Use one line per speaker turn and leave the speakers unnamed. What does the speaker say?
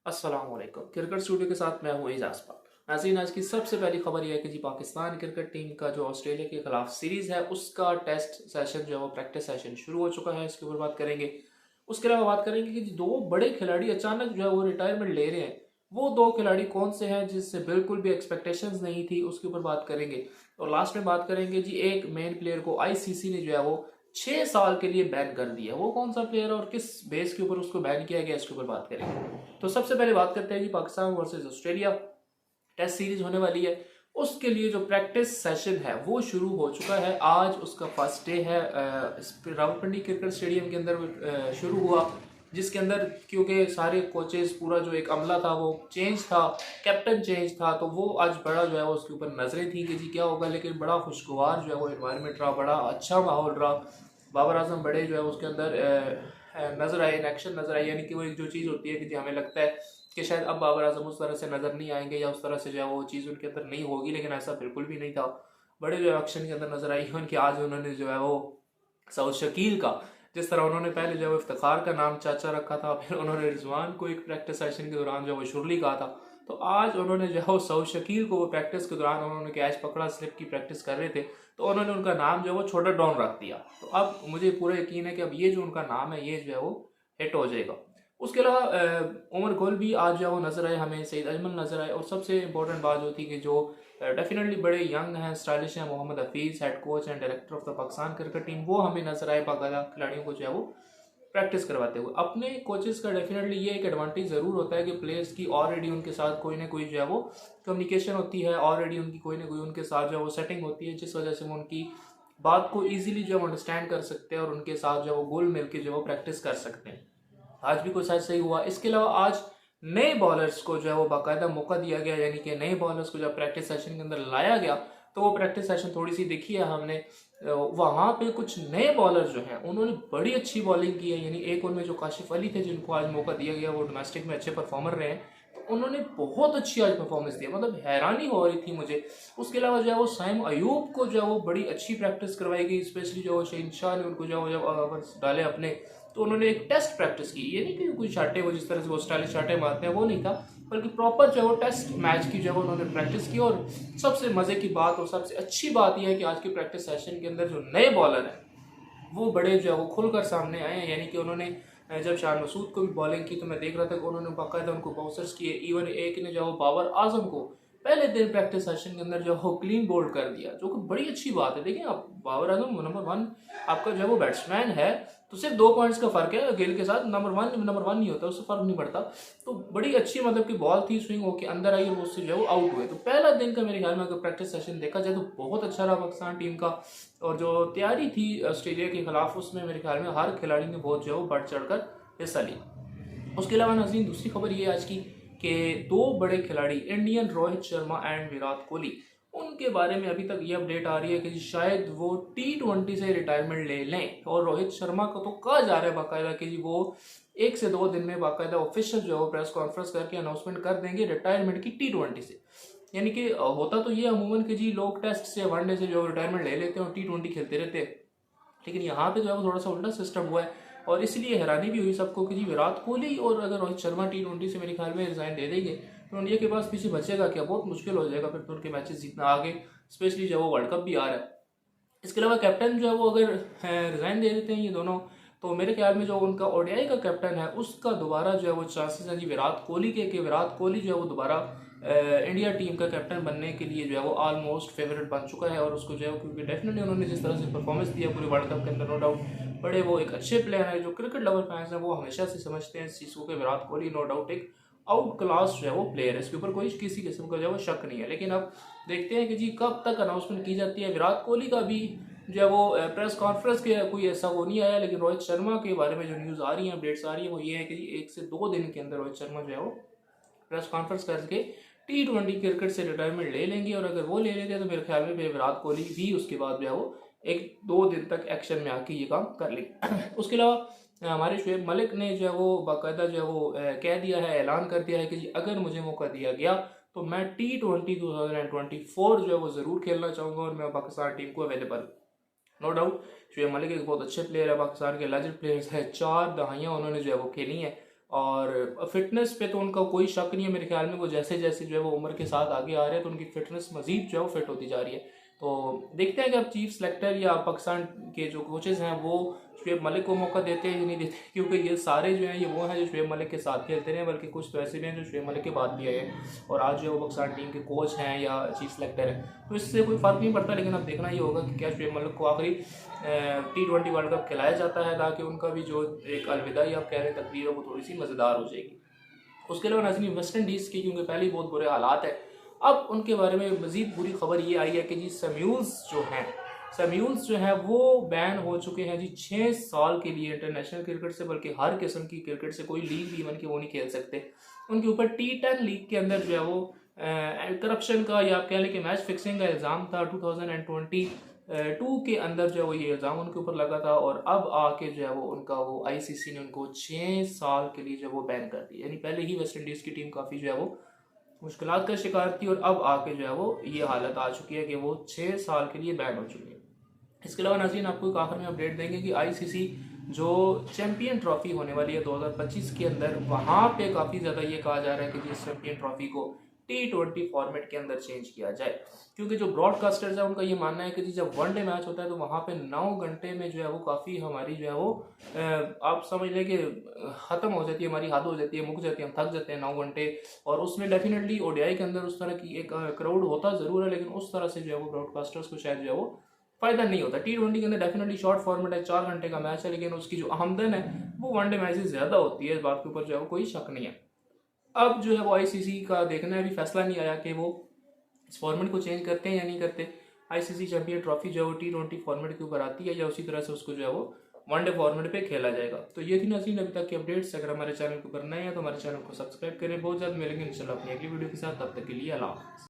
अस्सलाम वालेकुम। Cricket studio के साथ मैं हूँ एजाज पाक। नाज़रीन, आज की सबसे पहली खबर यह है कि जी पाकिस्तान क्रिकेट टीम का जो ऑस्ट्रेलिया के खिलाफ सीरीज है उसका टेस्ट सेशन जो है वो प्रैक्टिस सेशन शुरू हो चुका है। इसके ऊपर बात करेंगे। उसके अलावा बात करेंगे कि जी दो बड़े खिलाड़ी अचानक जो है वो रिटायरमेंट ले रहे हैं। वो दो खिलाड़ी कौन से हैं जिससे बिल्कुल भी एक्सपेक्टेशंस नहीं थी, उसके ऊपर बात करेंगे। और लास्ट में बात करेंगे जी एक मेन प्लेयर को आईसीसी ने जो है वो 6 साल के लिए बैन कर दिया। वो कौन सा प्लेयर है और किस बेस के ऊपर उसको बैन किया गया, इसके ऊपर बात करेंगे। तो सबसे पहले बात करते हैं कि Pakistan versus Australia test series होने वाली है। उसके लिए जो प्रैक्टिस सेशन है वो शुरू हो चुका है। आज उसका फर्स्ट डे है। रावलपिंडी क्रिकेट स्टेडियम के अंदर शुरू हुआ, जिसके अंदर क्योंकि सारे कोचेस पूरा जो एक अमला था वो चेंज था, कैप्टन चेंज था, तो वो आज बड़ा जो है वो उसके ऊपर नजरें थी कि जी क्या होगा। लेकिन बड़ा खुशगवार जो है वो इन्वायरमेंट रहा, बड़ा अच्छा माहौल रहा। बाबर आजम बड़े जो है उसके अंदर नजर आए, इन एक्शन नजर आई। यानी कि वो एक जो चीज़ होती है कि हमें लगता है कि शायद अब बाबर आजम उस तरह से नजर नहीं आएंगे या उस तरह से जो है वो चीज़ उनके अंदर नहीं होगी, लेकिन ऐसा बिल्कुल भी नहीं था। बड़े जो एक्शन के अंदर नजर आई। उनकी आज उन्होंने जो है वो सऊद शकील का, जिस तरह उन्होंने पहले जो है वो इफ्तिखार का नाम चाचा रखा था, फिर उन्होंने रिजवान को एक प्रैक्टिस सेशन के दौरान जो है वो शुरली कहा था, तो आज उन्होंने जो है वो सऊद शकील को वो प्रैक्टिस के दौरान उन्होंने कैच पकड़ा, स्लिप की प्रैक्टिस कर रहे थे, तो उन्होंने उनका नाम जो है वो छोटा डॉन रख दिया। तो अब मुझे पूरा यकीन है कि अब ये जो उनका नाम है ये जो है वो हिट हो जाएगा। उसके अलावा उमर गुल भी आज जो है वो नजर आए, हमें सईद अजमल नजर आए, और सबसे इंपॉर्टेंट बात होती है कि जो डेफिनेटली बड़े यंग हैं, स्टाइलिश हैं, Mohammad Hafeez, head coach and director of the Pakistan cricket team, वो हमें नजर आए बाकायदा खिलाड़ियों को जो है वो प्रैक्टिस करवाते हुए। अपने कोचेस का डेफिनेटली ये एक एडवांटेज जरूर होता है कि प्लेयर्स की ऑलरेडी उनके साथ कोई ना कोई जो है वो कम्युनिकेशन होती है, ऑलरेडी उनकी कोई ना कोई उनके साथ जो है वो सेटिंग होती है, जिस वजह से वो उनकी बात को इजीली जो है अंडरस्टैंड कर सकते हैं और उनके साथ जो है वो गोल मिल के जो है वो प्रैक्टिस कर सकते हैं। आज भी कुछ ऐसा ही हुआ। इसके अलावा आज नए बॉलर्स को जो है वो बाकायदा मौका दिया गया, यानी कि नए बॉलर्स को जब प्रैक्टिस सेशन के अंदर लाया गया, तो वो प्रैक्टिस सेशन थोड़ी सी देखी है हमने। वहां पे कुछ नए बॉलर जो हैं उन्होंने बड़ी अच्छी बॉलिंग की है। यानी एक उनमें जो काशिफ अली थे जिनको आज मौका दिया गया, वो डोमेस्टिक में अच्छे परफॉर्मर रहे हैं, तो उन्होंने बहुत अच्छी आज परफॉर्मेंस दी, मतलब हैरानी हो रही थी मुझे। उसके अलावा जो है वो साइम अयूब को जो है वो बड़ी अच्छी प्रैक्टिस करवाई गई, स्पेशली जो शहीन शाह ने उनको जो है जब ओवर्स डाले अपने, तो उन्होंने एक टेस्ट प्रैक्टिस की। ये नहीं कि कोई चाटे वो जिस तरह से वो स्टाइलिश चाटे मारते हैं वो नहीं था, बल्कि प्रॉपर जो है वो टेस्ट मैच की जो है उन्होंने प्रैक्टिस की। और सबसे मजे की बात और सबसे अच्छी बात यह है कि आज के प्रैक्टिस सेशन के अंदर जो नए बॉलर हैं वो बड़े जो है वो खुलकर सामने आए हैं। यानी कि उन्होंने जब शान मसूद को भी बॉलिंग की तो मैं देख रहा था कि उन्होंने बाकायदा उनको बाउंसर्स किए। इवन एक ने जो है बाबर आजम को पहले दिन प्रैक्टिस सेशन के अंदर जो है क्लीन बोल्ड कर दिया, जो कि बड़ी अच्छी बात है। देखिए आप, बाबर आजम नंबर 1 आपका जो है वो बैट्समैन है, तो सिर्फ 2 पॉइंट्स का फर्क है गिल के साथ। नंबर वन नहीं होता, उससे फर्क नहीं पड़ता। तो बड़ी अच्छी मतलब की बॉल थी, स्विंग होके अंदर आई और वो उससे जो है वो आउट हुए। तो पहला दिन का मेरे ख्याल में अगर प्रैक्टिस सेशन देखा जाए तो बहुत अच्छा रहा पाकिस्तान टीम का। और जो तैयारी थी ऑस्ट्रेलिया के खिलाफ, उसमें मेरे ख्याल में हर खिलाड़ी ने बहुत जो है वो बढ़ चढ़कर हिस्सा लिया। उसके अलावा नाज़रीन, दूसरी खबर ये आज की कि दो बड़े खिलाड़ी इंडियन रोहित शर्मा एंड विराट कोहली, उनके बारे में अभी तक ये अपडेट आ रही है कि शायद वो T20 से रिटायरमेंट ले लें। और रोहित शर्मा को तो कहा जा रहा है बाकायदा कि वो 1 से 2 दिन में बाकायदा ऑफिशियल जो है प्रेस कॉन्फ्रेंस करके अनाउंसमेंट कर देंगे रिटायरमेंट की T20 से। यानी कि होता तो ये अमूमन कि जी लोग टेस्ट से, वनडे से जो रिटायरमेंट ले लेते हैं और T20 खेलते रहते हैं, लेकिन यहाँ पे जो है वो थोड़ा सा उल्टा सिस्टम हुआ है। और इसलिए हैरानी भी हुई सबको कि जी विराट कोहली और अगर रोहित शर्मा T20 से मेरे ख्याल में रिजाइन दे देंगे तो इंडिया के पास पीछे बचेगा क्या, बहुत मुश्किल हो जाएगा फिर तो उनके मैचेस जीतना आगे, स्पेशली जब वो वर्ल्ड कप भी आ रहा है। इसके अलावा कैप्टन जो है वो अगर रिजाइन दे देते हैं ये दोनों, तो मेरे ख्याल में जो उनका ओडीआई का कैप्टन है उसका दोबारा जो है वो चांसेस हैं जी विराट कोहली के, कि विराट कोहली जो है वो दोबारा इंडिया टीम का कैप्टन बनने के लिए जो है वो ऑलमोस्ट फेवरेट बन चुका है। और उसको जो है क्योंकि डेफिनेटली उन्होंने जिस तरह से परफॉर्मेंस दिया पूरे वर्ल्ड कप के अंदर, नो डाउट बड़े वो एक अच्छे प्लेयर है। जो क्रिकेट लवर फैंस हैं वो हमेशा से समझते हैं इस चीज़ को कि विराट कोहली नो डाउट एक आउट क्लास जो है वो प्लेयर है, इसके ऊपर कोई किसी किस्म का जो है वो शक नहीं है। लेकिन अब देखते हैं कि जी कब तक अनाउंसमेंट की जाती है। विराट कोहली का भी जो है वो प्रेस कॉन्फ्रेंस के कोई ऐसा वो नहीं आया, लेकिन रोहित शर्मा के बारे में जो न्यूज़ आ रही है, अपडेट्स आ रही है, वो ये है कि 1 से 2 दिन के अंदर रोहित शर्मा जो है वो प्रेस कॉन्फ्रेंस करके T20 क्रिकेट से रिटायरमेंट ले लेंगे। और अगर वो ले लेते हैं तो मेरे ख्याल में फिर विराट कोहली भी उसके बाद जो है वो 1-2 दिन तक एक्शन में आके ये काम कर लेंगे। उसके अलावा हमारे शुएब मलिक ने जो है वो बाकायदा जो है वो कह दिया है, ऐलान कर दिया है कि जी अगर मुझे मौका दिया गया तो मैं T20 2024 जो है वो ज़रूर खेलना चाहूँगा और मैं पाकिस्तान टीम को available. No doubt Shoaib Malik एक बहुत अच्छे प्लेयर है, पाकिस्तान के लेजेंड प्लेयर्स है, 4 दहाइयाँ उन्होंने जो है वो खेली हैं और फिटनेस पे तो उनका कोई शक नहीं है, मेरे ख्याल में वो जैसे जैसे जो है वो उम्र के साथ आगे आ रहे हैं तो उनकी फिटनेस मजीद जो है वो फिट होती जा रही है। तो देखते हैं कि अब चीफ सेलेक्टर या पाकिस्तान के जो कोचेस हैं वो शुएब मलिक को मौका देते हैं या नहीं देते, क्योंकि ये सारे जो हैं ये वो हैं जो शुएब मलिक के साथ खेलते हैं, बल्कि कुछ तो ऐसे भी हैं जो शुएब मलिक के बाद भी आए हैं और आज जो है वो पाकिस्तान टीम के कोच हैं या चीफ सेलेक्टर हैं। तो इससे कोई फ़र्क नहीं पड़ता, लेकिन अब देखना ये होगा कि क्या शुएब मलिक को आखिरी T20 वर्ल्ड कप खिलाया जाता है, ताकि उनका भी जो एक अलविदाई आप कह रहे हैं तकरीर है वो थोड़ी सी मज़ेदार हो जाएगी। उसके अलावा नाज़रीन वेस्ट इंडीज़ की क्योंकि पहले ही बहुत बुरे हालात है, अब उनके बारे में मज़ीद बुरी खबर ये आई है कि जी सैम्यूल्स जो है वो बैन हो चुके हैं जी 6 साल के लिए इंटरनेशनल क्रिकेट से, बल्कि हर किस्म की क्रिकेट से, कोई लीग भी इवन की वो नहीं खेल सकते। उनके ऊपर T10 लीग के अंदर जो है वो करप्शन का या आप कह लें कि मैच फिक्सिंग का इल्ज़ाम था। 2022 के अंदर जो है वो ये इल्ज़ाम उनके ऊपर लगा था और अब आके जो है वो उनका वो ICC ने उनको 6 साल के लिए जो है वो बैन कर दिया। यानी पहले ही वेस्ट इंडीज़ की टीम काफ़ी जो है वो मुश्किलात का शिकार थी और अब आके जो है वो ये हालत आ चुकी है कि वो 6 साल के लिए बैन हो चुकी है। इसके अलावा नाज़रीन आपको एक आखिर में अपडेट देंगे कि ICC जो चैंपियन ट्रॉफी होने वाली है 2025 के अंदर, वहाँ पे काफ़ी ज़्यादा ये कहा जा रहा है कि इस चैंपियन ट्रॉफी को T20 फॉर्मेट के अंदर चेंज किया जाए, क्योंकि जो ब्रॉडकास्टर्स है उनका ये मानना है कि जी जब वनडे मैच होता है तो वहाँ पे 9 घंटे में जो है वो काफ़ी हमारी जो है वो आप समझ लें कि ख़त्म हो जाती है, हमारी हद हो जाती है, मुक जाती है, हम थक जाते हैं 9 घंटे। और उसमें डेफिनेटली ODI के अंदर उस तरह की एक क्राउड होता ज़रूर है, लेकिन उस तरह से जो है वो ब्रॉडकास्टर्स को शायद जो है वो फ़ायदा नहीं होता। T20 के अंदर डेफिनेटली शॉर्ट फॉर्मेट है, 4 घंटे का मैच है, लेकिन उसकी जो आमदन है वो वनडे मैच से ज़्यादा होती है, इस बात के ऊपर जो है वो कोई शक नहीं है। अब जो है वो ICC का देखना है, अभी फैसला नहीं आया कि वो इस फॉर्मेट को चेंज करते हैं या नहीं करते। ICC चैंपियन ट्रॉफी जो है वो T20 फॉर्मेट के ऊपर आती है या उसी तरह से उसको जो है वो वनडे फॉर्मेट पे खेला जाएगा। तो ये थी नाज़रीन अभी तक की अपडेट्स। अगर हमारे चैनल को करना है तो हमारे चैनल को सब्सक्राइब करें। बहुत जल्द मिलेंगे इंशाल्लाह अपनी अगली वीडियो के साथ, तब तक के लिए अल्लाह हाफ़िज़।